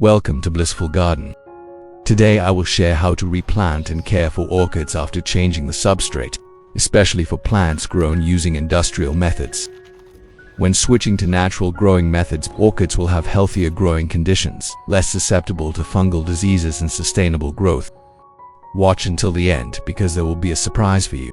Welcome to Blissful Garden. Today I will share how to replant and care for orchids after changing the substrate, especially for plants grown using industrial methods. When switching to natural growing methods, orchids will have healthier growing conditions, less susceptible to fungal diseases and sustainable growth. Watch until the end because there will be a surprise for you.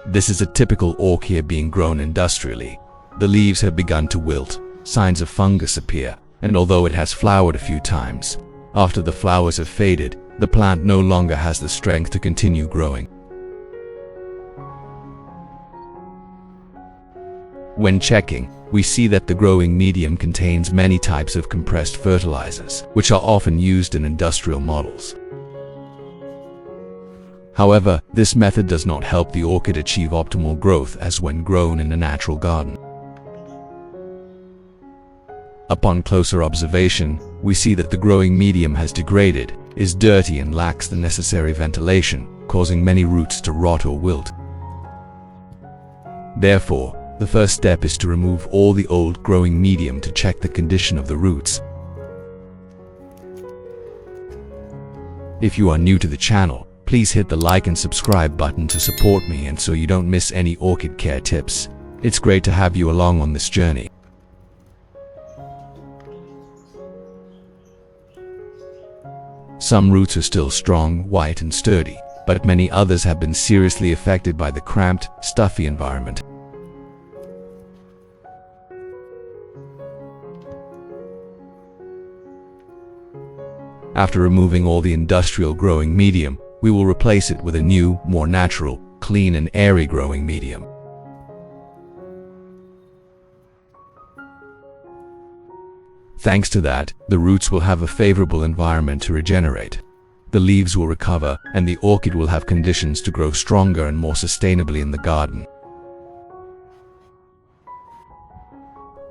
This is a typical orchid being grown industrially. The leaves have begun to wilt, signs of fungus appear, and although it has flowered a few times, after the flowers have faded, the plant no longer has the strength to continue growing. When checking, we see that the growing medium contains many types of compressed fertilizers, which are often used in industrial models. However, this method does not help the orchid achieve optimal growth as when grown in a natural garden. Upon closer observation, we see that the growing medium has degraded, is dirty and lacks the necessary ventilation, causing many roots to rot or wilt. Therefore, the first step is to remove all the old growing medium to check the condition of the roots. If you are new to the channel, please hit the like and subscribe button to support me and so you don't miss any orchid care tips. It's great to have you along on this journey. Some roots are still strong, white and sturdy, but many others have been seriously affected by the cramped, stuffy environment. After removing all the industrial growing medium, we will replace it with a new, more natural, clean and airy growing medium. Thanks to that, the roots will have a favorable environment to regenerate. The leaves will recover, and the orchid will have conditions to grow stronger and more sustainably in the garden.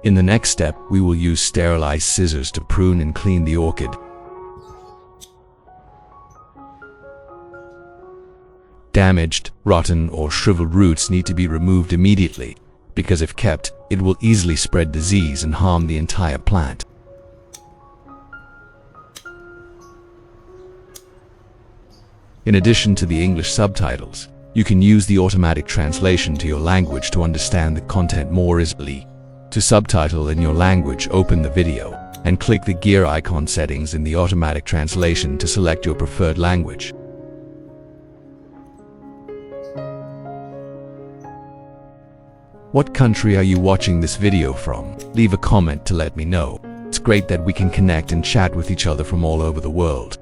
In the next step, we will use sterilized scissors to prune and clean the orchid. Damaged, rotten, or shriveled roots need to be removed immediately, because if kept, it will easily spread disease and harm the entire plant. In addition to the English subtitles, you can use the automatic translation to your language to understand the content more easily. To subtitle in your language, open the video and click the gear icon settings in the automatic translation to select your preferred language. What country are you watching this video from? Leave a comment to let me know. It's great that we can connect and chat with each other from all over the world.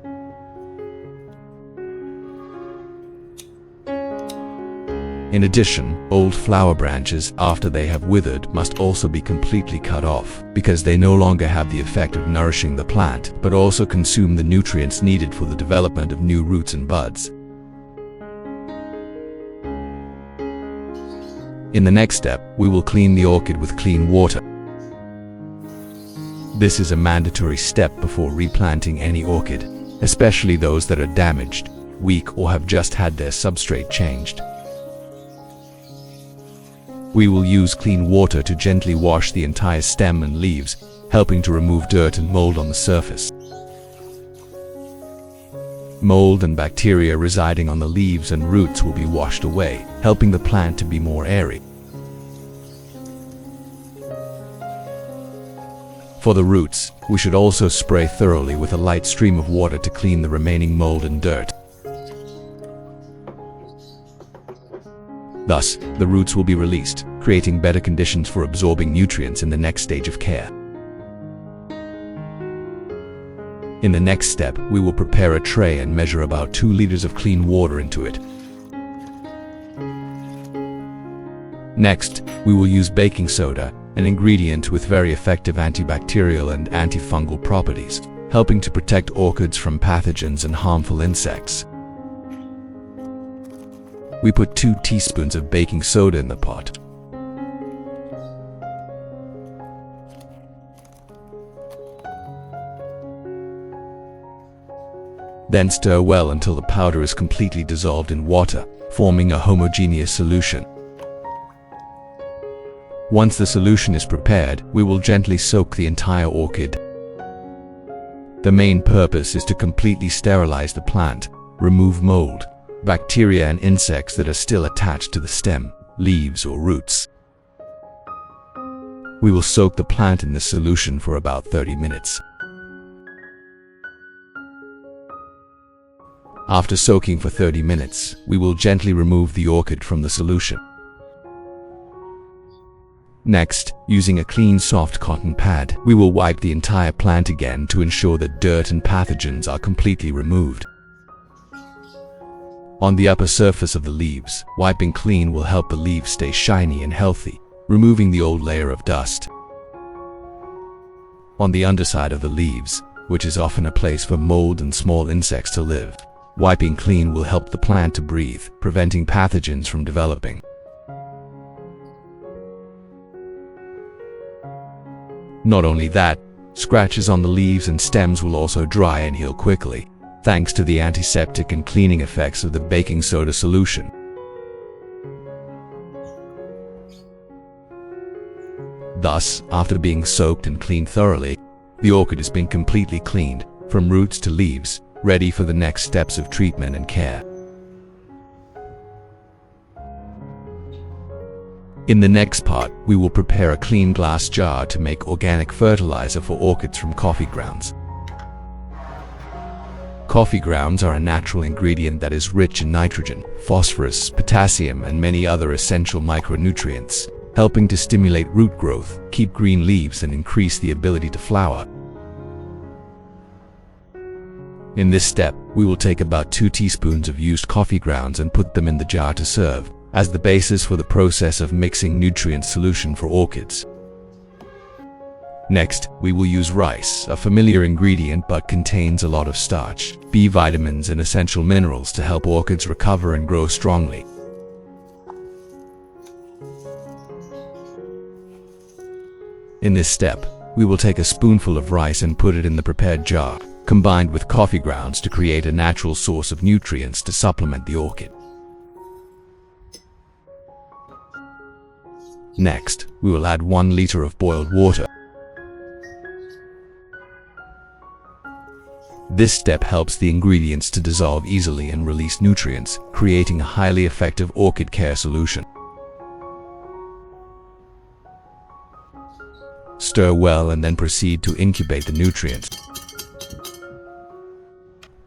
In addition, old flower branches, after they have withered, must also be completely cut off, because they no longer have the effect of nourishing the plant, but also consume the nutrients needed for the development of new roots and buds. In the next step, we will clean the orchid with clean water. This is a mandatory step before replanting any orchid, especially those that are damaged, weak, or have just had their substrate changed. We will use clean water to gently wash the entire stem and leaves, helping to remove dirt and mold on the surface. Mold and bacteria residing on the leaves and roots will be washed away, helping the plant to be more airy. For the roots, we should also spray thoroughly with a light stream of water to clean the remaining mold and dirt. Thus, the roots will be released, creating better conditions for absorbing nutrients in the next stage of care. In the next step, we will prepare a tray and measure about 2 liters of clean water into it. Next, we will use baking soda, an ingredient with very effective antibacterial and antifungal properties, helping to protect orchids from pathogens and harmful insects. We put 2 teaspoons of baking soda in the pot. Then stir well until the powder is completely dissolved in water, forming a homogeneous solution. Once the solution is prepared, we will gently soak the entire orchid. The main purpose is to completely sterilize the plant, remove mold, bacteria and insects that are still attached to the stem, leaves or roots. We will soak the plant in this solution for about 30 minutes. After soaking for 30 minutes, we will gently remove the orchid from the solution. Next, using a clean soft cotton pad, we will wipe the entire plant again to ensure that dirt and pathogens are completely removed. On the upper surface of the leaves, wiping clean will help the leaves stay shiny and healthy, removing the old layer of dust. On the underside of the leaves, which is often a place for mold and small insects to live, wiping clean will help the plant to breathe, preventing pathogens from developing. Not only that, scratches on the leaves and stems will also dry and heal quickly, thanks to the antiseptic and cleaning effects of the baking soda solution. Thus, after being soaked and cleaned thoroughly, the orchid has been completely cleaned, from roots to leaves, ready for the next steps of treatment and care. In the next part, we will prepare a clean glass jar to make organic fertilizer for orchids from coffee grounds. Coffee grounds are a natural ingredient that is rich in nitrogen, phosphorus, potassium, and many other essential micronutrients, helping to stimulate root growth, keep green leaves, and increase the ability to flower. In this step, we will take about 2 teaspoons of used coffee grounds and put them in the jar to serve as the basis for the process of mixing nutrient solution for orchids. Next, we will use rice, a familiar ingredient but contains a lot of starch, B vitamins, and essential minerals to help orchids recover and grow strongly. In this step, we will take a spoonful of rice and put it in the prepared jar, combined with coffee grounds to create a natural source of nutrients to supplement the orchid. Next, we will add 1 liter of boiled water. This step helps the ingredients to dissolve easily and release nutrients, creating a highly effective orchid care solution. Stir well and then proceed to incubate the nutrients.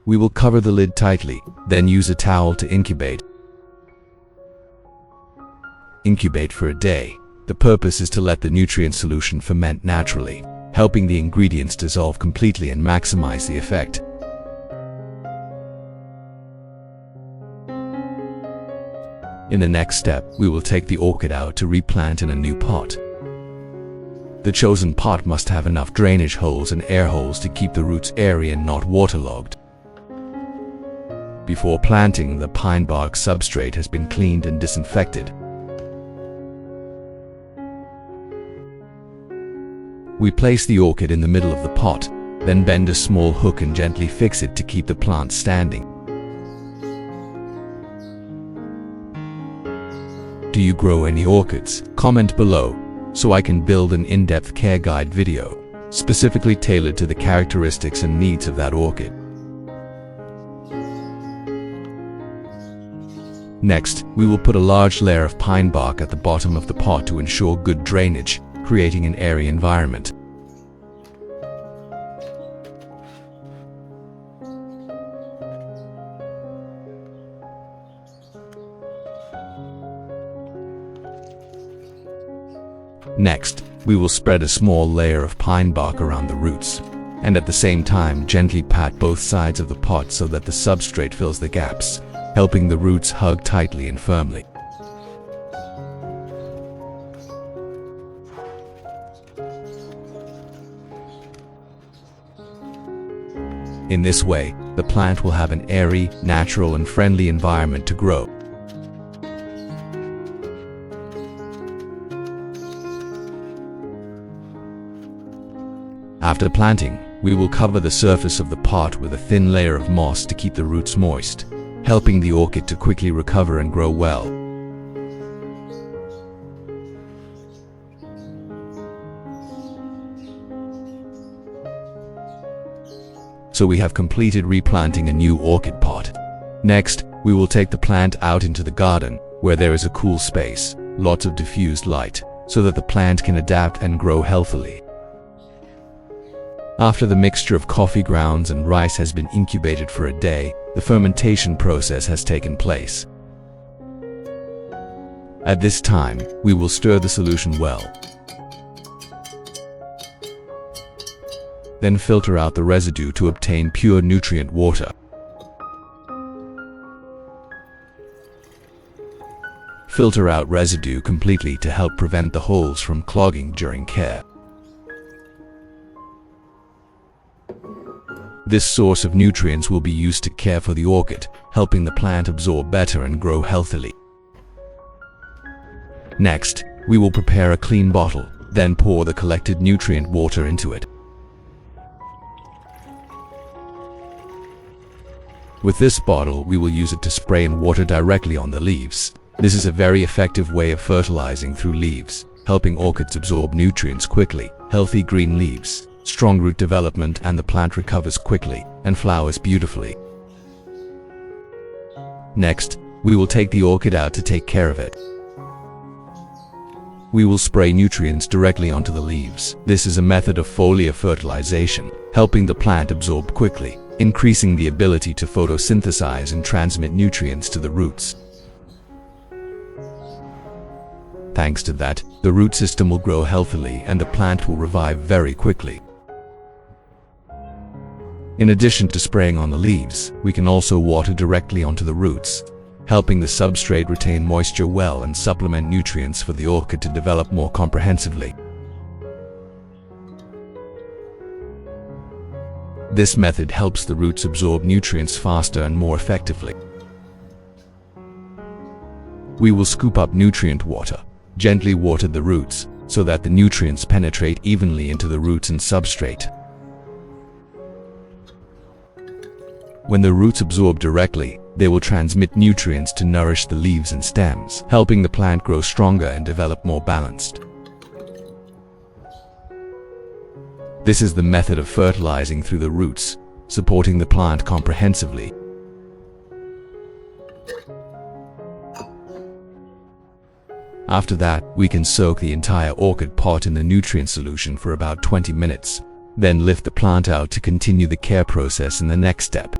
We will cover the lid tightly, then use a towel to incubate. Incubate for a day. The purpose is to let the nutrient solution ferment naturally, helping the ingredients dissolve completely and maximize the effect. In the next step, we will take the orchid out to replant in a new pot. The chosen pot must have enough drainage holes and air holes to keep the roots airy and not waterlogged. Before planting, the pine bark substrate has been cleaned and disinfected. We place the orchid in the middle of the pot, then bend a small hook and gently fix it to keep the plant standing. Do you grow any orchids? Comment below, so I can build an in-depth care guide video, specifically tailored to the characteristics and needs of that orchid. Next, we will put a large layer of pine bark at the bottom of the pot to ensure good drainage, creating an airy environment. Next, we will spread a small layer of pine bark around the roots, and at the same time gently pat both sides of the pot so that the substrate fills the gaps, helping the roots hug tightly and firmly. In this way, the plant will have an airy, natural, and friendly environment to grow. After planting, we will cover the surface of the pot with a thin layer of moss to keep the roots moist, helping the orchid to quickly recover and grow well. so we have completed replanting a new orchid pot. Next, we will take the plant out into the garden, where there is a cool space, lots of diffused light, so that the plant can adapt and grow healthily. After the mixture of coffee grounds and rice has been incubated for a day, the fermentation process has taken place. At this time, we will stir the solution well. Then filter out the residue to obtain pure nutrient water. Filter out residue completely to help prevent the holes from clogging during care. This source of nutrients will be used to care for the orchid, helping the plant absorb better and grow healthily. Next, we will prepare a clean bottle, then pour the collected nutrient water into it. With this bottle, we will use it to spray and water directly on the leaves. This is a very effective way of fertilizing through leaves, helping orchids absorb nutrients quickly. Healthy green leaves, strong root development, and the plant recovers quickly and flowers beautifully. Next, we will take the orchid out to take care of it. We will spray nutrients directly onto the leaves. This is a method of foliar fertilization, helping the plant absorb quickly, increasing the ability to photosynthesize and transmit nutrients to the roots. Thanks to that, the root system will grow healthily and the plant will revive very quickly. In addition to spraying on the leaves, we can also water directly onto the roots, helping the substrate retain moisture well and supplement nutrients for the orchid to develop more comprehensively. This method helps the roots absorb nutrients faster and more effectively. We will scoop up nutrient water, gently water the roots, so that the nutrients penetrate evenly into the roots and substrate. When the roots absorb directly, they will transmit nutrients to nourish the leaves and stems, helping the plant grow stronger and develop more balanced. This is the method of fertilizing through the roots, supporting the plant comprehensively. After that, we can soak the entire orchid pot in the nutrient solution for about 20 minutes, then lift the plant out to continue the care process in the next step.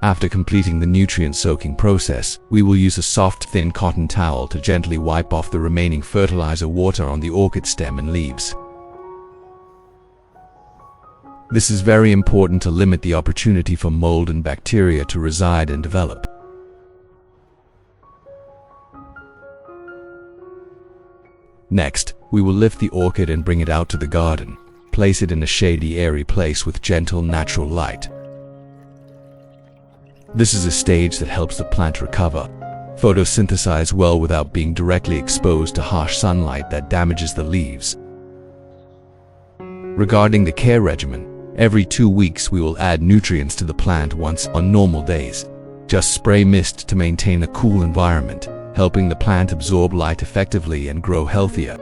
After completing the nutrient soaking process, we will use a soft, thin cotton towel to gently wipe off the remaining fertilizer water on the orchid stem and leaves. This is very important to limit the opportunity for mold and bacteria to reside and develop. Next, we will lift the orchid and bring it out to the garden. Place it in a shady, airy place with gentle, natural light. This is a stage that helps the plant recover, photosynthesize well without being directly exposed to harsh sunlight that damages the leaves. Regarding the care regimen, every 2 weeks we will add nutrients to the plant once on normal days. Just spray mist to maintain a cool environment, helping the plant absorb light effectively and grow healthier.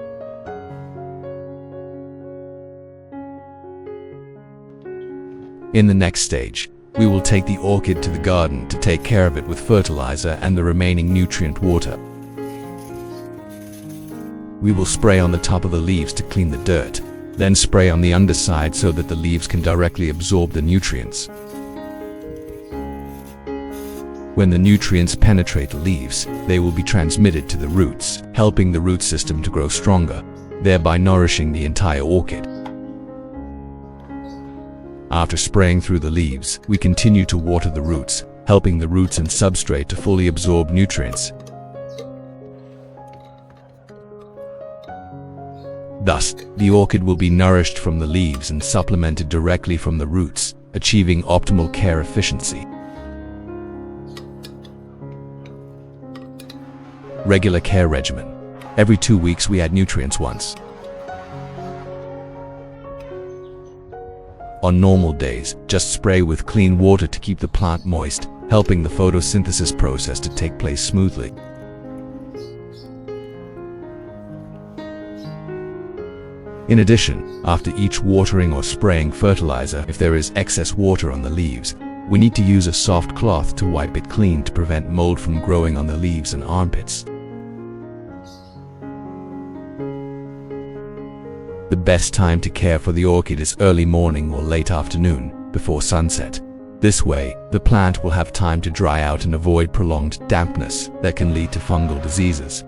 In the next stage, we will take the orchid to the garden to take care of it with fertilizer and the remaining nutrient water. We will spray on the top of the leaves to clean the dirt, then spray on the underside so that the leaves can directly absorb the nutrients. When the nutrients penetrate the leaves, they will be transmitted to the roots, helping the root system to grow stronger, thereby nourishing the entire orchid. After spraying through the leaves, we continue to water the roots, helping the roots and substrate to fully absorb nutrients. Thus, the orchid will be nourished from the leaves and supplemented directly from the roots, achieving optimal care efficiency. Regular care regimen. Every 2 weeks we add nutrients once. On normal days, just spray with clean water to keep the plant moist, helping the photosynthesis process to take place smoothly. In addition, after each watering or spraying fertilizer, if there is excess water on the leaves, we need to use a soft cloth to wipe it clean to prevent mold from growing on the leaves and armpits. The best time to care for the orchid is early morning or late afternoon, before sunset. This way, the plant will have time to dry out and avoid prolonged dampness that can lead to fungal diseases.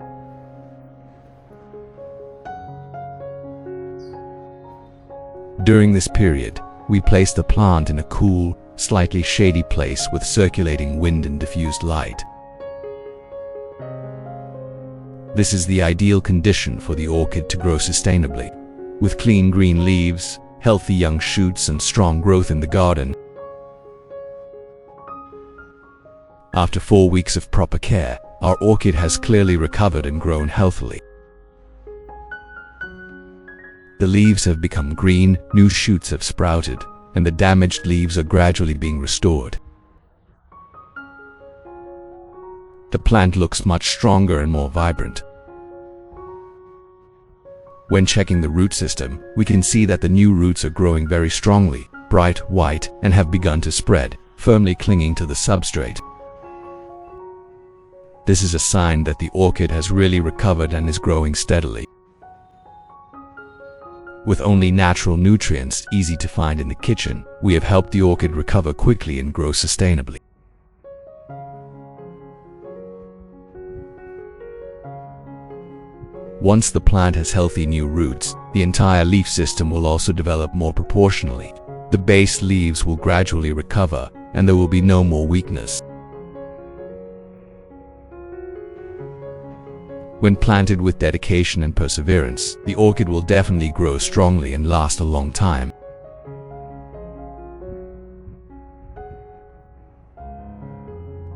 During this period, we place the plant in a cool, slightly shady place with circulating wind and diffused light. This is the ideal condition for the orchid to grow sustainably. With clean green leaves, healthy young shoots, and strong growth in the garden. After 4 weeks of proper care, our orchid has clearly recovered and grown healthily. The leaves have become green, new shoots have sprouted, and the damaged leaves are gradually being restored. The plant looks much stronger and more vibrant. When checking the root system, we can see that the new roots are growing very strongly, bright white, and have begun to spread, firmly clinging to the substrate. This is a sign that the orchid has really recovered and is growing steadily. With only natural nutrients easy to find in the kitchen, we have helped the orchid recover quickly and grow sustainably. Once the plant has healthy new roots, the entire leaf system will also develop more proportionally. The base leaves will gradually recover, and there will be no more weakness. When planted with dedication and perseverance, the orchid will definitely grow strongly and last a long time.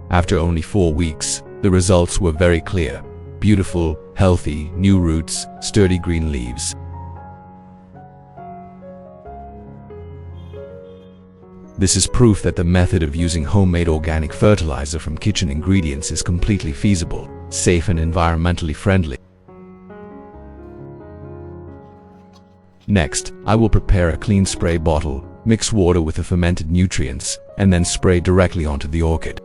After only 4 weeks, the results were very clear. Beautiful, healthy, new roots, sturdy green leaves. This is proof that the method of using homemade organic fertilizer from kitchen ingredients is completely feasible, safe, and environmentally friendly. Next, I will prepare a clean spray bottle, mix water with the fermented nutrients, and then spray directly onto the orchid.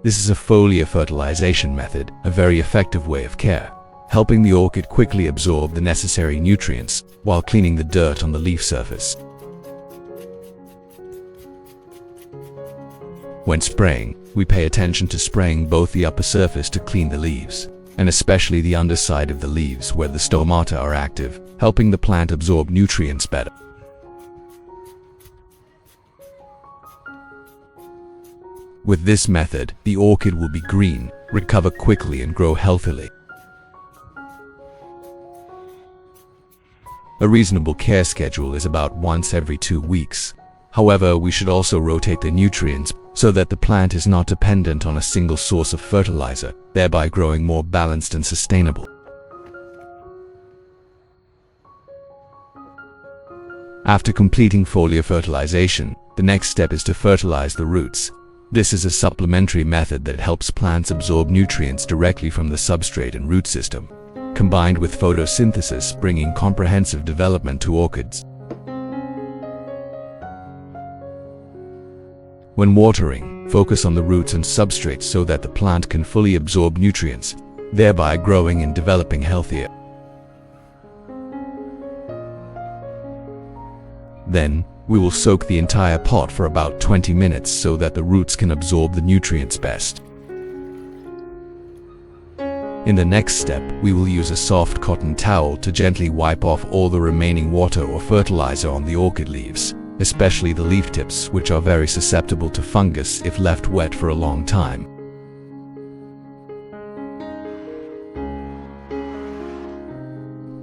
This is a foliar fertilization method, a very effective way of care, helping the orchid quickly absorb the necessary nutrients while cleaning the dirt on the leaf surface. When spraying, we pay attention to spraying both the upper surface to clean the leaves, and especially the underside of the leaves where the stomata are active, helping the plant absorb nutrients better. With this method, the orchid will be green, recover quickly, and grow healthily. A reasonable care schedule is about once every 2 weeks. However, we should also rotate the nutrients so that the plant is not dependent on a single source of fertilizer, thereby growing more balanced and sustainable. After completing foliar fertilization, the next step is to fertilize the roots. This is a supplementary method that helps plants absorb nutrients directly from the substrate and root system, combined with photosynthesis, bringing comprehensive development to orchids. When watering, focus on the roots and substrate so that the plant can fully absorb nutrients, thereby growing and developing healthier. Then, we will soak the entire pot for about 20 minutes so that the roots can absorb the nutrients best. In the next step, we will use a soft cotton towel to gently wipe off all the remaining water or fertilizer on the orchid leaves, especially the leaf tips, which are very susceptible to fungus if left wet for a long time.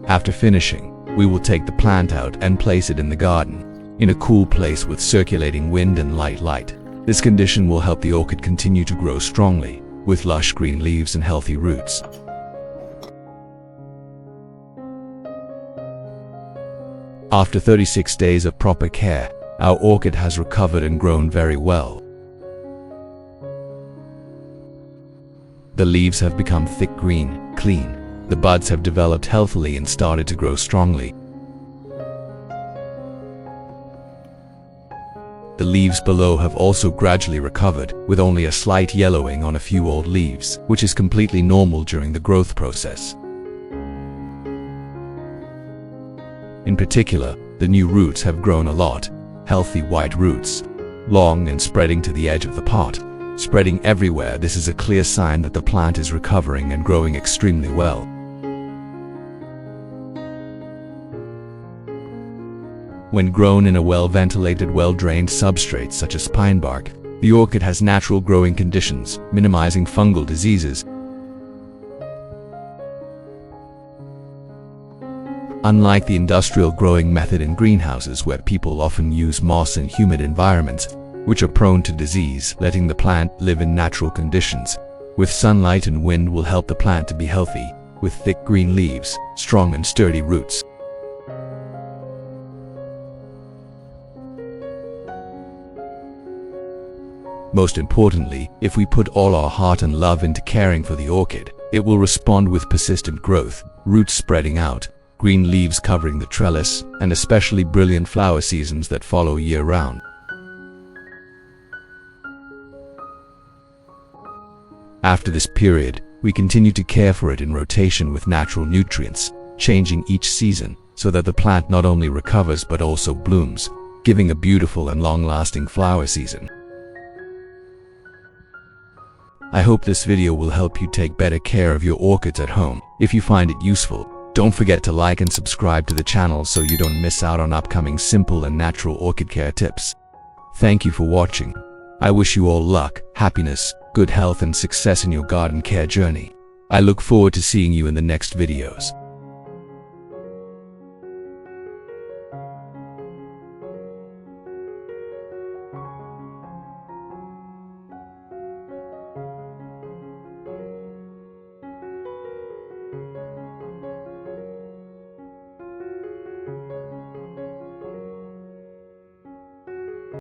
After finishing, we will take the plant out and place it in the garden, in a cool place with circulating wind and light. This condition will help the orchid continue to grow strongly, with lush green leaves and healthy roots. After 36 days of proper care, our orchid has recovered and grown very well. The leaves have become thick green, clean, The buds have developed healthily and started to grow strongly. The leaves below have also gradually recovered, with only a slight yellowing on a few old leaves, which is completely normal during the growth process. In particular, the new roots have grown a lot, healthy white roots, long and spreading to the edge of the pot. Spreading everywhere, this is a clear sign that the plant is recovering and growing extremely well. When grown in a well-ventilated, well-drained substrate such as pine bark, the orchid has natural growing conditions, minimizing fungal diseases. Unlike the industrial growing method in greenhouses where people often use moss in humid environments, which are prone to disease, letting the plant live in natural conditions with sunlight and wind will help the plant to be healthy, with thick green leaves, strong and sturdy roots. Most importantly, if we put all our heart and love into caring for the orchid, it will respond with persistent growth, roots spreading out, green leaves covering the trellis, and especially brilliant flower seasons that follow year-round. After this period, we continue to care for it in rotation with natural nutrients, changing each season so that the plant not only recovers but also blooms, giving a beautiful and long-lasting flower season. I hope this video will help you take better care of your orchids at home. If you find it useful, don't forget to like and subscribe to the channel so you don't miss out on upcoming simple and natural orchid care tips. Thank you for watching. I wish you all luck, happiness, good health and success in your garden care journey. I look forward to seeing you in the next videos.